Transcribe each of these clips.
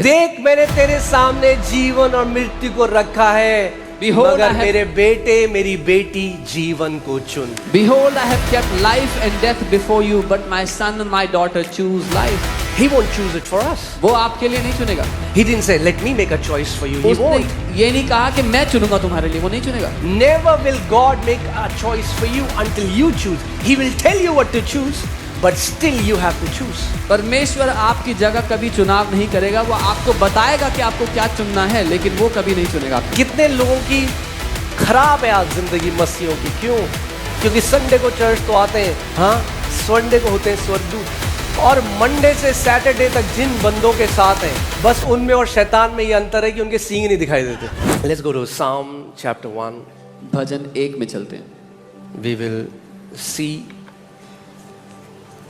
देख मैंने तेरे सामने जीवन और मृत्यु को रखा है, मगर मेरे बेटे मेरी बेटी जीवन को चुन। Behold, I have kept life and death before you, but my son and my daughter choose life. He won't choose it for us. वो आपके लिए नहीं चुनेगा। He didn't say, let me make a choice for you. He won't. ये नहीं कहा कि मैं चुनूंगा तुम्हारे लिए, वो नहीं चुनेगा। Never will God make a choice for you until you choose. He will tell you what to choose, but still you have to choose. परमेश्वर आपकी जगह कभी चुनाव नहीं करेगा, वो आपको बताएगा कि आपको क्या चुनना है, लेकिन वो कभी नहीं चुनेगा। कितने लोगों की खराब है आज जिंदगी मसीहों की, क्यों? क्योंकि संडे को चर्च तो आते हैं, हाँ, संडे को होते हैं स्वर्गदूत, और मंडे से सैटरडे तक जिन बंदों के साथ हैं, बस उनमें और शैतान में ये अंतर है कि उनके सींग नहीं दिखाई देते। Let's go to Psalm chapter 1. भजन 1 में चलते हैं। We will see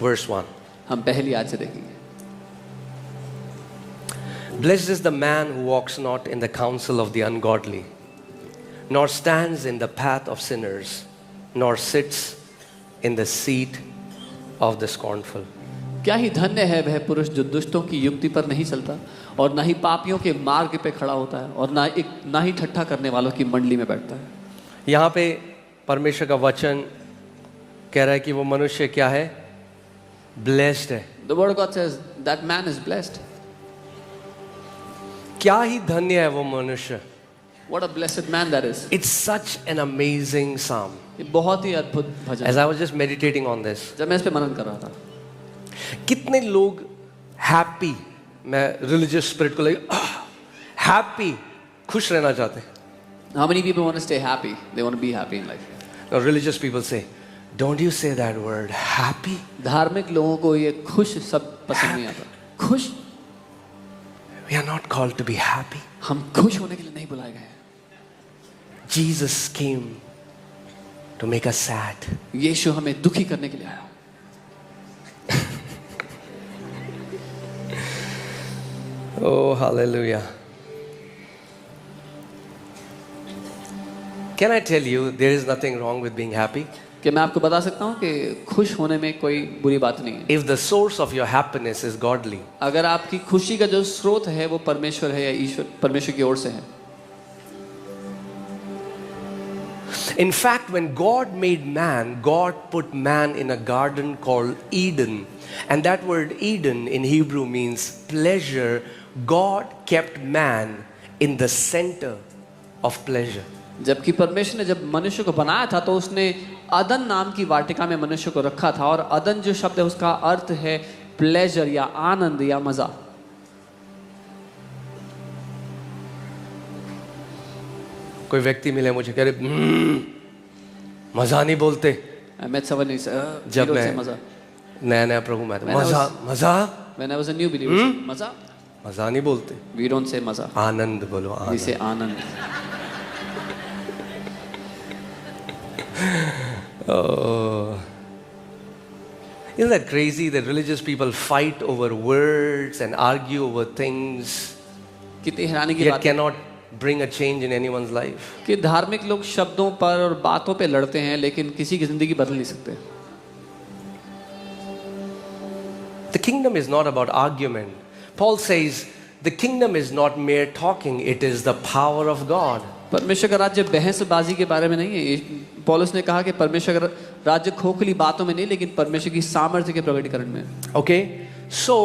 verse 1. हम पहली आयत से देखेंगे। Blessed is the man who walks not in the counsel of the ungodly, nor stands in the path of sinners, nor sits in the seat of the scornful. क्या ही धन्य है वह पुरुष जो दुष्टों की युक्ति पर नहीं चलता और ना ही पापियों के मार्ग पे खड़ा होता है और ना ही ठट्ठा करने वालों की मंडली में बैठता है। यहाँ पे परमेश्वर का वचन कह रहा है कि वो मनुष्य क्या है? ब्लेस्ड है। The word of God says that man is blessed. क्या ही धन्य है वो मनुष्य। What a blessed man that is. It's such an amazing psalm. ये बहुत ही अद्भुत भजन। As I was just meditating on this, जब मैं इस पे मनन कर रहा था, कितने लोग हैप्पी, मैं रिलीजियस स्पिरिट को लेकर हैप्पी, खुश रहना चाहते हैं। How many people want to stay happy? They want to be happy in life. Now religious people say, don't you say that word, happy? धार्मिक लोगों को ये खुश सब पसंद नहीं आता। खुश? We are not called to be happy. हम खुश होने के लिए नहीं बुलाए गए। Jesus came to make us sad. यीशु हमें दुखी करने के लिए आया। Oh, hallelujah. Can I tell you, there is nothing wrong with being happy? कि मैं आपको बता सकता हूँ कि खुश होने में कोई बुरी बात नहीं है। If the source of your happiness is godly, अगर आपकी खुशी का जो स्रोत है वो परमेश्वर है या ईश्वर परमेश्वर की ओर से है। In fact, when God made man, God put man in a garden called Eden. And that word Eden in Hebrew means pleasure. God kept man in the center of pleasure. जबकि परमेश्वर ने जब मनुष्य को बनाया था तो उसने अदन नाम की वाटिका में मनुष्य को रखा था, और अदन जो शब्द है उसका अर्थ है प्लेजर या आनंद या मजा। कोई व्यक्ति मिले मुझे कह रहे मजा नहीं बोलते। जब मैं नया प्रभु में मजा मजा When I was a new believer, मजा मजा नहीं बोलते। We don't say मजा, आनंद बोलो। आनंद। We say Anand. Oh, isn't that crazy that religious people fight over words and argue over things, कितनी हैरानी की yet बात है cannot bring a change in anyone's life? कि धार्मिक लोग शब्दों पर और बातों पे लड़ते हैं लेकिन किसी की जिंदगी बदल नहीं सकते। The kingdom is not about argument. Paul says the kingdom is not mere talking, it is the power of God. परमेश्वर का राज्य बहसबाजी के बारे में नहीं है। पौलुस ने कहा कि परमेश्वर का राज्य खोखली बातों में नहीं, लेकिन परमेश्वर की सामर्थ्य के प्रकटीकरण में। Okay, so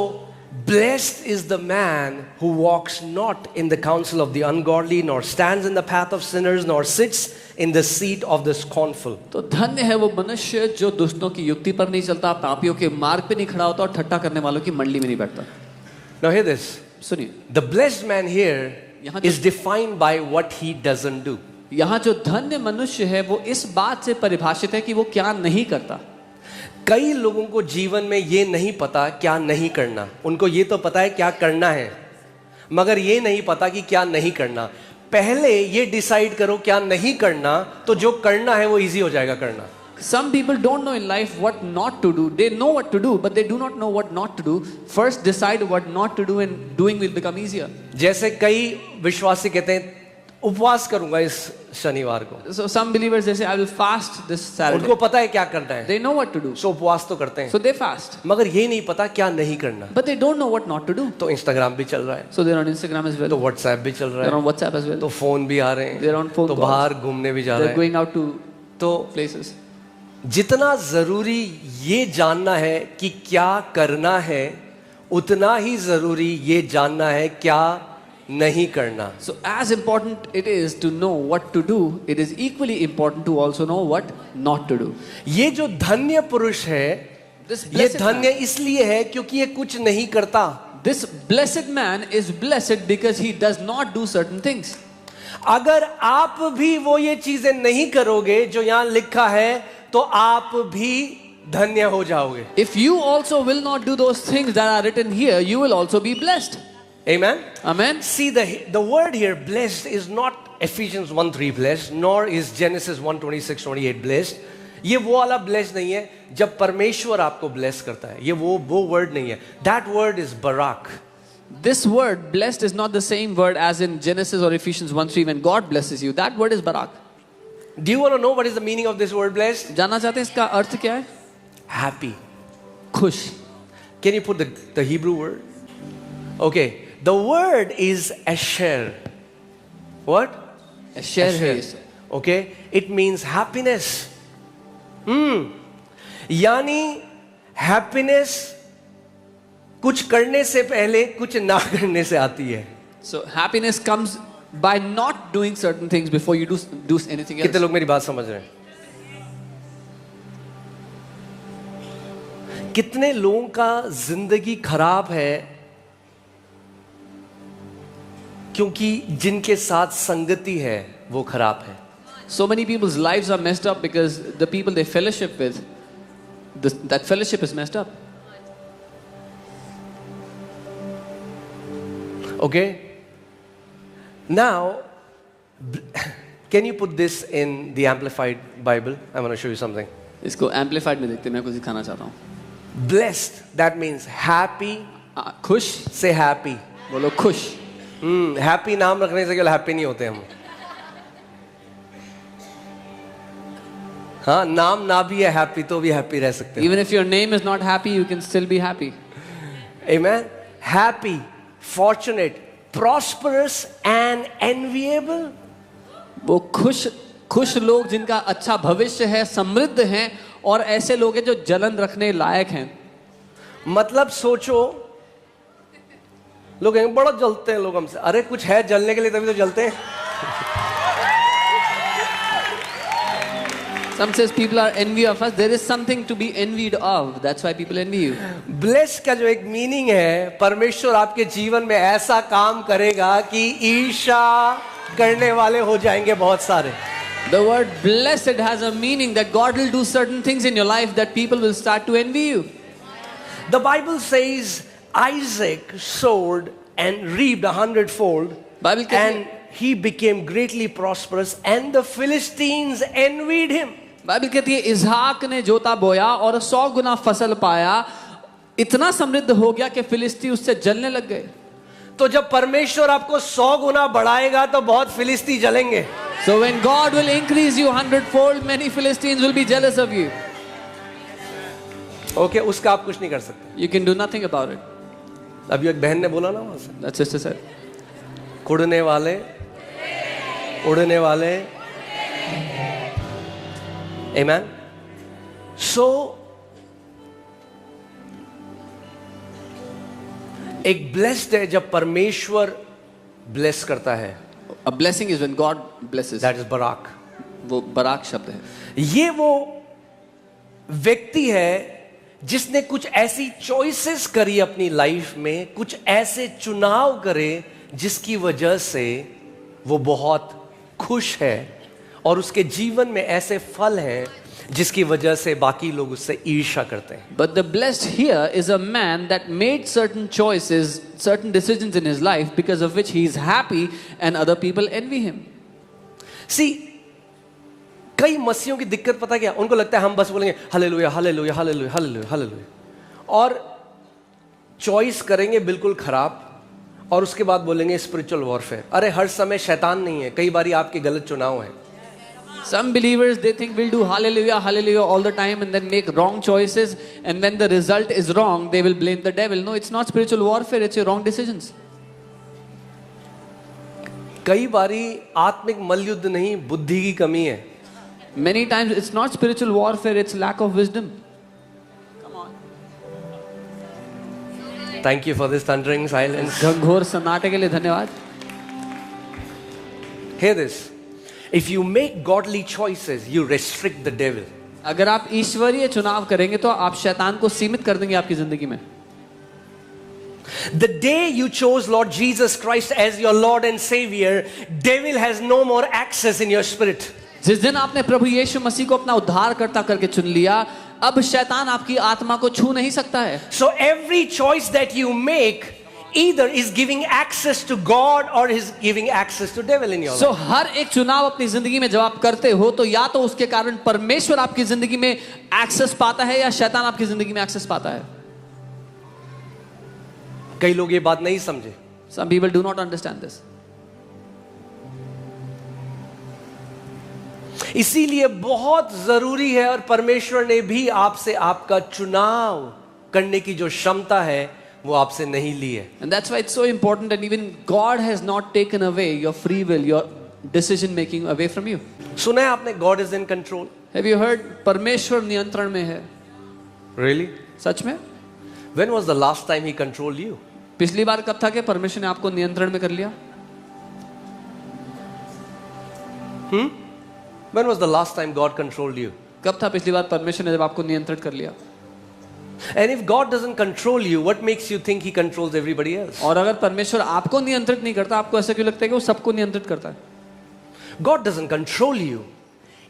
blessed is the man who walks not in the counsel of the ungodly, nor stands in the path of sinners, nor sits in the seat of the scornful. तो धन्य है वो मनुष्य जो दुष्टों की युक्ति पर नहीं चलता, पापियों के मार्ग पे नहीं खड़ा होता और ठट्ठा करने वालों की मंडली में नहीं बैठता। Now hear this. सुनिए, The blessed man here is defined by what he doesn't do. यहाँ जो धन्य मनुष्य है वो इस बात से परिभाषित है कि वो क्या नहीं करता। कई लोगों को जीवन में ये नहीं पता क्या नहीं करना। उनको ये तो पता है क्या करना है, मगर ये नहीं पता कि क्या नहीं करना। पहले ये डिसाइड करो क्या नहीं करना, तो जो करना है वो इजी हो जाएगा करना। Some people don't know in life what not to do. They know what to do, but they do not know what not to do. First decide what not to do and doing will become easier. जैसे कई विश्वासी कहते हैं उपवास करूंगा इस शनिवार को, So some believers they say I will fast this Saturday. उनको पता है क्या करना है, They know what to do. सो उपवास तो करते हैं, So they fast. मगर ये नहीं पता क्या नहीं करना। But they don't know what not to do. तो इंस्टाग्राम भी चल रहा है, So they're on Instagram as तो well. व्हाट्सएप भी चल रहा They're है, on WhatsApp as well. तो फोन भी आ रहे They're हैं, on phone तो calls. बाहर घूमने भी जा They're रहे हैं। going out to तो places. जितना जरूरी ये जानना है कि क्या करना है, उतना ही जरूरी ये जानना है क्या नहीं करना। So as important it is to know what to do, it is equally important to also know what not to do. ये जो धन्य पुरुष है, This ये blessed धन्य man, इसलिए है क्योंकि ये कुछ नहीं करता। this blessed man is blessed because he does not do certain things. अगर आप भी वो ये चीजें नहीं करोगे जो यहां लिखा है, तो आप भी धन्य हो जाओगे। If you also will not do those things that are written here, you will also be blessed. Amen. Amen. See, the word here blessed is not Ephesians 1:3 blessed, nor is Genesis 1:26-28 blessed. ये वो वाला blessed नहीं है जब परमेश्वर आपको bless करता है, ये वो word नहीं है। That word is barak. This word blessed is not the same word as in Genesis or Ephesians 1:3 when God blesses you. That word is barak. Do you want to know what is the meaning of this word blessed? जानना चाहते हैं इसका अर्थ क्या है? Happy. खुश. Can you put the Hebrew word? Okay, the word is asher. What? Asher है ये। Okay, it means happiness. यानी happiness कुछ करने से पहले कुछ ना करने से आती है। So happiness comes by not doing certain things before you do anything else. कितने लोग मेरी बात समझ रहे हैं? कितने लोगों का जिंदगी खराब है क्योंकि जिनके साथ संगति है वो खराब है। So many people's lives are messed up because the people they fellowship with, that fellowship is messed up. Okay? Now, can you put this in the Amplified Bible? I want to show you something. इसको amplified में देखते हैं, मैं कुछ दिखाना चाहता हूँ. Blessed, that means happy. खुश. Say happy. बोलो खुश. Happy नाम रखने से केवल happy नहीं होते हम। हाँ, नाम ना भी है happy तो भी happy रह सकते हैं। Even if your name is not happy, you can still be happy. Amen. Happy, fortunate, prosperous and enviable. वो खुश लोग जिनका अच्छा भविष्य है, समृद्ध हैं और ऐसे लोग हैं जो जलन रखने लायक हैं। मतलब सोचो, लोग बड़ा जलते हैं लोग हमसे। अरे कुछ है जलने के लिए तभी तो जलते हैं। Some says people are envy of us. There is something to be envied of. That's why people envy you. Bless का जो एक मीनिंग है, परमेश्वर आपके जीवन में ऐसा काम करेगा कि ईर्ष्या करने वाले हो जाएंगे बहुत सारे। The word blessed has a meaning that God will do certain things in your life that people will start to envy you. The Bible says Isaac sowed and reaped 100-fold, Bible कहती है- and he became greatly prosperous, and the Philistines envied him. Bible कहती है इसहाक ने जोता बोया और 100 गुना फसल पाया, इतना समृद्ध हो गया कि फिलिस्ती उससे जलने लग गए। तो जब परमेश्वर आपको 100 गुना बढ़ाएगा तो बहुत फिलिस्ती जलेंगे। So when God will increase you 100-fold, many Philistines will be jealous of you. Okay, उसका आप कुछ नहीं कर सकते। You can do nothing about it. अभी एक बहन ने बोला ना वहां से, That sister said. कुड़ने वाले, उड़ने वाले। Amen. So एक ब्लेस्ड है जब परमेश्वर ब्लेस करता है। A blessing is when God blesses. That is बराक। वो बराक शब्द है। ये वो व्यक्ति है जिसने कुछ ऐसी चॉइसेस करी अपनी लाइफ में, कुछ ऐसे चुनाव करे जिसकी वजह से वो बहुत खुश है और उसके जीवन में ऐसे फल हैं जिसकी वजह से बाकी लोग उससे ईर्ष्या करते हैं। But the blessed here is a man that made certain choices, certain decisions in his life because of which he is happy and other people envy him. See, कई मसीहों की दिक्कत पता क्या, उनको लगता है हम बस बोलेंगे hallelujah hallelujah hallelujah hallelujah hallelujah और चॉइस करेंगे बिल्कुल खराब, और उसके बाद बोलेंगे स्पिरिचुअल वॉरफेयर। अरे हर समय शैतान नहीं है, कई बारी आपके गलत चुनाव हैं। Some believers, they think we'll do hallelujah, hallelujah all the time and then make wrong choices, and when the result is wrong, they will blame the devil. No, it's not spiritual warfare, it's your wrong decisions. कई बारी आत्मिक मल्लयुद्ध नहीं, बुद्धि की कमी है। Many times it's not spiritual warfare, it's lack of wisdom. Thank you for this thundering silence. घंघोर सन्नाटे के लिए धन्यवाद। Hear this. If you make godly choices, you restrict the devil. अगर आप ईश्वरीय चुनाव करेंगे तो आप शैतान को सीमित कर देंगे आपकी जिंदगी में। The day you chose Lord Jesus Christ as your Lord and Savior, devil has no more access in your spirit. जिस दिन आपने प्रभु यीशु मसीह को अपना उद्धारकर्ता करके चुन लिया, अब शैतान आपकी आत्मा को छू नहीं सकता है। So every choice that you make either is giving access to God or is giving access to devil in your life. So हर एक चुनाव अपनी जिंदगी में जब आप करते हो तो या तो उसके कारण परमेश्वर आपकी जिंदगी में एक्सेस पाता है या शैतान आपकी जिंदगी में एक्सेस पाता है। कई लोग ये बात नहीं समझे। Some people do not understand this. इसीलिए बहुत जरूरी है, और परमेश्वर ने भी आपसे आपका चुनाव करने की जो क्षमता है वो आपसे नहीं ली है। And that's why it's so important, and even God has not taken away your free will, your decision making away from you. सुना है आपने God is in control? Have you heard परमेश्वर नियंत्रण में है? Really? सच में? When was the last time he controlled you? पिछली बार कब था कि परमेश्वर ने आपको नियंत्रण में कर लिया? When was the last time God controlled you? कब था पिछली बार परमेश्वर ने जब आपको नियंत्रित कर लिया? And if God doesn't control you, what makes you think he controls everybody else? और अगर परमेश्वर आपको नियंत्रित नहीं करता, आपको ऐसा क्यों लगता है कि वो सबको नियंत्रित करता है? God doesn't control you.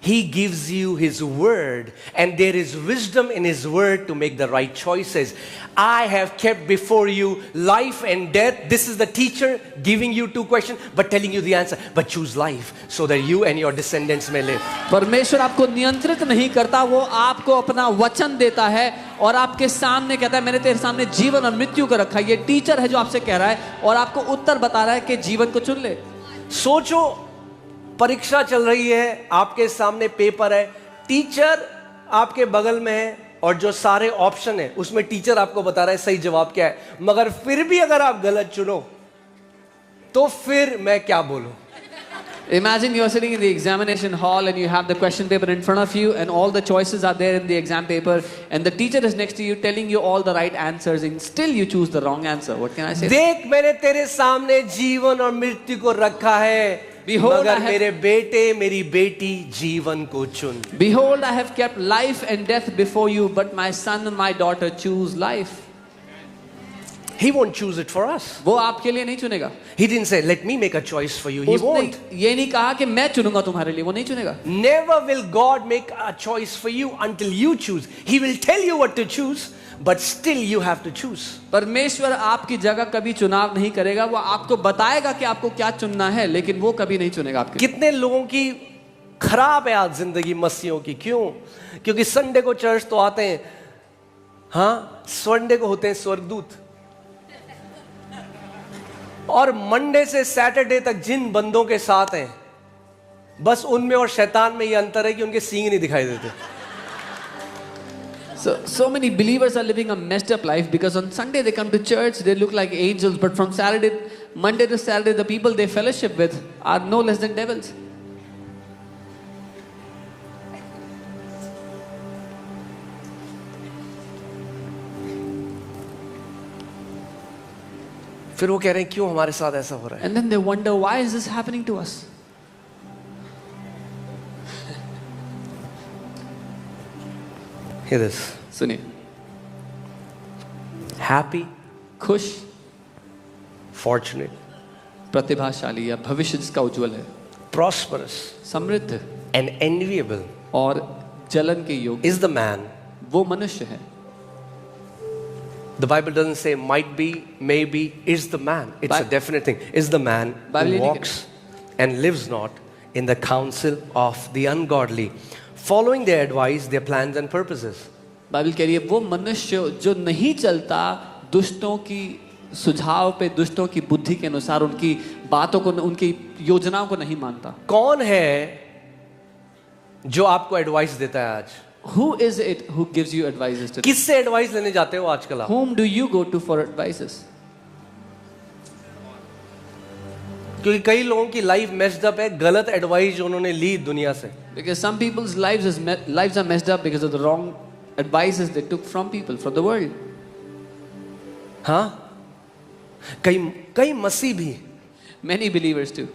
He gives you his word, and there is wisdom in his word to make the right choices. I have kept before you life and death. This is the teacher giving you two questions but telling you the answer. But choose life so that you and your descendants may live. परमेश्वर आपको नियंत्रित नहीं करता, वो आपको अपना वचन देता है और आपके सामने कहता है मैंने तेरे सामने जीवन और मृत्यु को रखा है। ये टीचर है जो आपसे कह रहा है और आपको उत्तर बता रहा है कि जीवन को चुन ले। सोचो, परीक्षा चल रही है, आपके सामने पेपर है, टीचर आपके बगल में है और जो सारे ऑप्शन है उसमें टीचर आपको बता रहा है सही जवाब क्या है, मगर फिर भी अगर आप गलत चुनो तो फिर मैं क्या बोलूं? Imagine you are sitting in the examination hall and you have the question paper in front of you and all the choices are there in the exam paper and the teacher is next to you telling you all the right answers and still you choose the wrong answer. What can I say? देख, मैंने तेरे सामने जीवन और मृत्यु को रखा है, मगर मेरे बेटे मेरी बेटी जीवन को चुन। Behold, I have kept life and death before you, but my son and my daughter choose life. He won't choose it for us. वो आपके लिए नहीं चुनेगा। He didn't say, let me make a choice for you. He won't. ये नहीं कहा कि मैं चुनूंगा तुम्हारे लिए, वो नहीं चुनेगा। Never will God make a choice for you until you choose. He will tell you what to choose, but still you have to choose. परमेश्वर आपकी जगह कभी चुनाव नहीं करेगा, वो आपको बताएगा कि आपको क्या चुनना है, लेकिन वो कभी नहीं चुनेगा आपके। कितने लोगों की खराब है आज जिंदगी मसीहों की, क्यों? क्योंकि संडे को चर्च तो आते हैं, हाँ, संडे को होते हैं स्वर्गदूत, और मंडे से सैटरडे तक जिन बंदों के साथ हैं, बस उनमें और शैतान में ये अंतर है कि उनके सींग नहीं दिखाई देते। So many believers are living a messed up life because on Sunday they come to church, they look like angels, but from Monday to Saturday, the people they fellowship with are no less than devils. फिर वो कह रहे हैं क्यों हमारे साथ ऐसा हो रहा है? And then they wonder, why is this happening to us? Hear this. सुनिए, Happy, खुश, fortunate, प्रतिभाशाली या भविष्य जिसका उज्जवल है, prosperous, समृद्ध and enviable और जलन के योग्य is the man. वो मनुष्य है। The Bible doesn't say might be, maybe, is the man. It's a definite thing. Is the man who walks and lives not in the counsel of the ungodly, following their advice, their plans and purposes. Bible कह रही है वो मनुष्य जो नहीं चलता दुष्टों की सुझाव पे, दुष्टों की बुद्धि के अनुसार उनकी बातों को, उनकी योजनाओं को नहीं मानता। कौन है जो आपको एडवाइस देता है आज? Who is it who gives you advices today? किससे एडवाइस लेने जाते हो आजकल आप? Whom do you go to for advices? क्योंकि कई लोगों की लाइफ मेस्ड अप है, गलत एडवाइस जो उन्होंने ली दुनिया से। Because some people's lives are messed up because of the wrong advices they took from people, from the world. हाँ, कई मसीह भी Many believers too.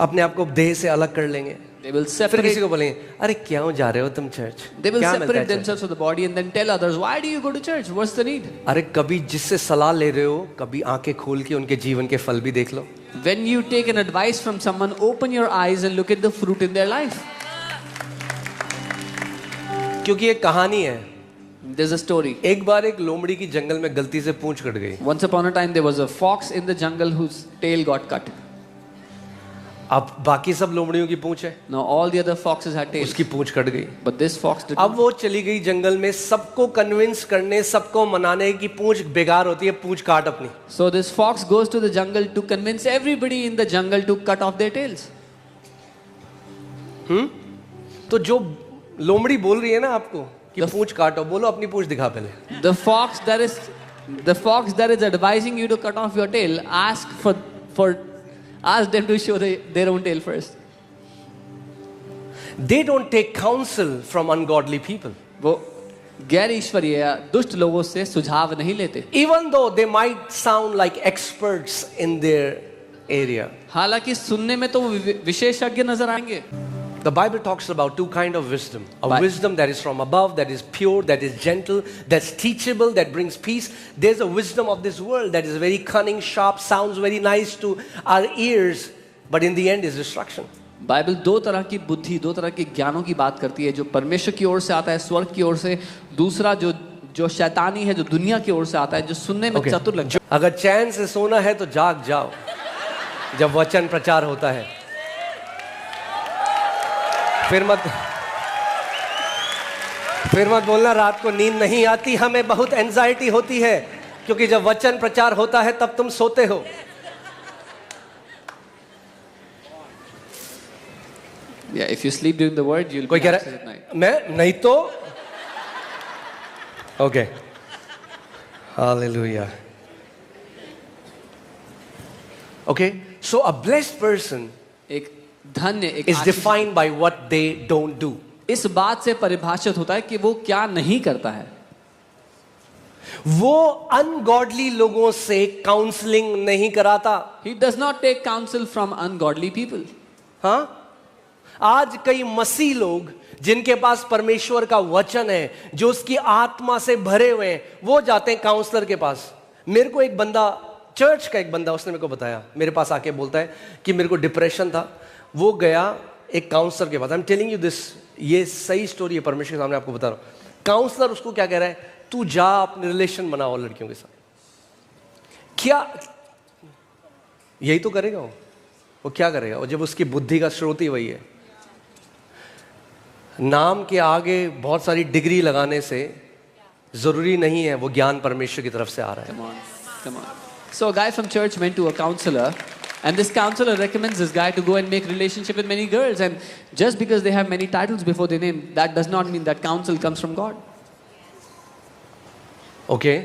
अपने आप को देह से अलग कर लेंगे, They will फिर separate. किसी को बोलेंगे अरे क्यों जा रहे हो तुम चर्च? They will क्या मिलता है separate church? themselves from the body and then tell others, why do you go to church? What's the need? अरे कभी जिससे सलाह ले रहे हो, कभी आंखें खोल के उनके जीवन के फल भी देख लो। When you take an advice from someone, open your eyes and look at the fruit in their life. क्योंकि ये कहानी है। There's a story. एक बार एक लोमड़ी की जंगल में गलती से पूंछ कट गई। Once upon a time, there was a fox in the jungle whose tail got cut. अब बाकी सब लोमड़ियों की पूंछ है, Now all the other foxes had tails, उसकी पूंछ कट गई। but this fox did अब not. वो चली गई जंगल में सबको कन्विंस करने, सबको मनाने की पूंछ बेकार होती है, पूंछ काट अपनी। So this fox goes to the jungle to convince everybody in the jungle to cut off their tails. तो जो लोमड़ी बोल रही है ना आपको कि The- पूंछ काटो, बोलो अपनी पूंछ दिखा पहले। The fox that is advising you to cut off your tail, ask them to show their own tail first. They don't take counsel from ungodly people. वो गैर ईश्वरीय या दुष्ट लोगों से सुझाव नहीं लेते, Even though they might sound like experts in their area. हालांकि सुनने में तो वो विशेषज्ञ नजर आएंगे। The Bible talks about two kind of wisdom. A Bi- wisdom that is from above, that is pure, that is gentle, that's teachable, that brings peace. There's a wisdom of this world that is very cunning, sharp, sounds very nice to our ears, but in the end is destruction. Bible दो तरह की बुद्धि, दो तरह के ज्ञानों की बात करती है, जो परमेश्वर की ओर से आता है, स्वर्ग की ओर से। दूसरा जो शैतानी है, जो दुनिया की ओर से आता है, जो सुनने में चतुर लगता है। अगर चैन से सोना है तो जाग जाओ जब वचन प्रचार होता है। फिर मत बोलना रात को नींद नहीं आती, हमें बहुत एंजाइटी होती है, क्योंकि जब वचन प्रचार होता है तब तुम सोते हो। Yeah, if you sleep during the word, you'll कोई be कह anxious रहा at night. है मैं नहीं तो okay hallelujah okay so a blessed person एक धन्य, एक is Ashish defined by what they don't do. इस बात से परिभाषित होता है कि वो क्या नहीं करता है। वो अनगॉडली लोगों से काउंसलिंग नहीं कराता। He does not take counsel from ungodly people. हाँ, आज कई मसीह लोग जिनके पास परमेश्वर का वचन है, जो उसकी आत्मा से भरे हुए हैं, वो जाते हैं काउंसलर के पास। मेरे को एक बंदा, चर्च का एक बंदा, उसने मेरे को बताया, मेरे पास आके बोलता है कि मेरे को डिप्रेशन था। वो गया एक काउंसलर के पास। I am telling you this, ये सही स्टोरी है, परमेश्वर के सामने आपको बता रहा हूं। काउंसलर उसको क्या कह रहा है, तू जा अपने रिलेशन बनाओ लड़कियों के साथ। क्या यही तो करेगा वो क्या करेगा? वो जब उसकी बुद्धि का स्रोत ही वही है। नाम के आगे बहुत सारी डिग्री लगाने से जरूरी नहीं है वो ज्ञान परमेश्वर की तरफ से आ रहा है। Come on. So a guy from church went to a counselor, and this counselor recommends this guy to go and make relationship with many girls. And just because they have many titles before their name, that does not mean that counsel comes from God. Okay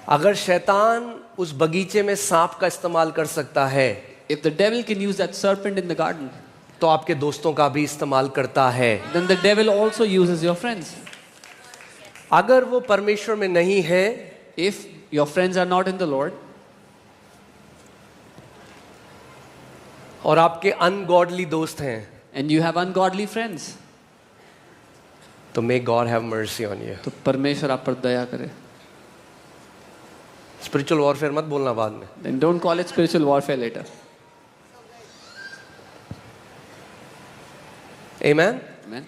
अगर शैतान उस बगीचे में सांप का इस्तेमाल कर सकता है, If the devil can use that serpent in the garden, तो आपके दोस्तों का भी इस्तेमाल करता है। then the devil also uses your friends. अगर वो परमेश्वर में नहीं है, If your friends are not in the Lord, और आपके अनगॉडली दोस्त हैं, and you have ungodly friends, तो may God have mercy on you. तो परमेश्वर आप पर दया करे। स्पिरिचुअल वॉरफेयर मत बोलना बाद में। Then don't call it spiritual warfare later. Amen. Amen.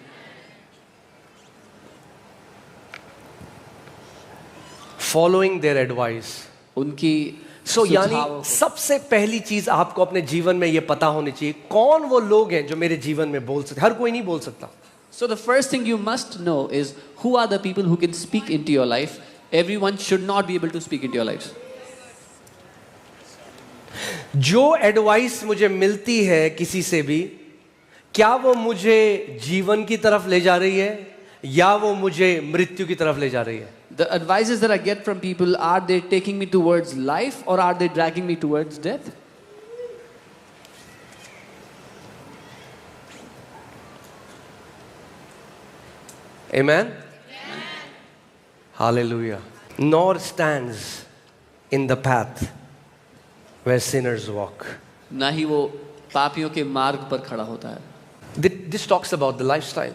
Following their advice. उनकी सो यानी सुझावों को- सबसे पहली चीज आपको अपने जीवन में ये पता होनी चाहिए, कौन वो लोग हैं जो मेरे जीवन में बोल सकते। हर कोई नहीं बोल सकता। So the first thing you must know is who are the people who can speak into your life. Everyone should not be able to speak into your lives. जो एडवाइस मुझे मिलती है किसी से भी, क्या वो मुझे जीवन की तरफ ले जा रही है या वो मुझे मृत्यु की तरफ ले जा रही है? The advices that I get from people, are they taking me towards life or are they dragging me towards death? Amen? Hallelujah. Nor stands in the path where sinners walk. ना ही वो पापियों के मार्ग पर खड़ा होता है. This talks about the lifestyle.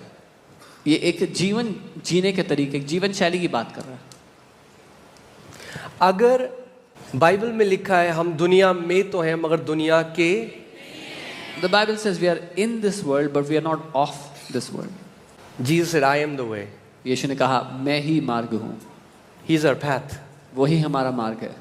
ये एक जीवन जीने के तरीके, जीवन शैली की बात कर रहा है. अगर बाइबल में लिखा है हम दुनिया में तो हैं मगर दुनिया के, The Bible says we are in this world but we are not of this world. Jesus said, I am the way. यीशु ने कहा मैं ही मार्ग हूँ. He's our path. वही हमारा मार्ग है.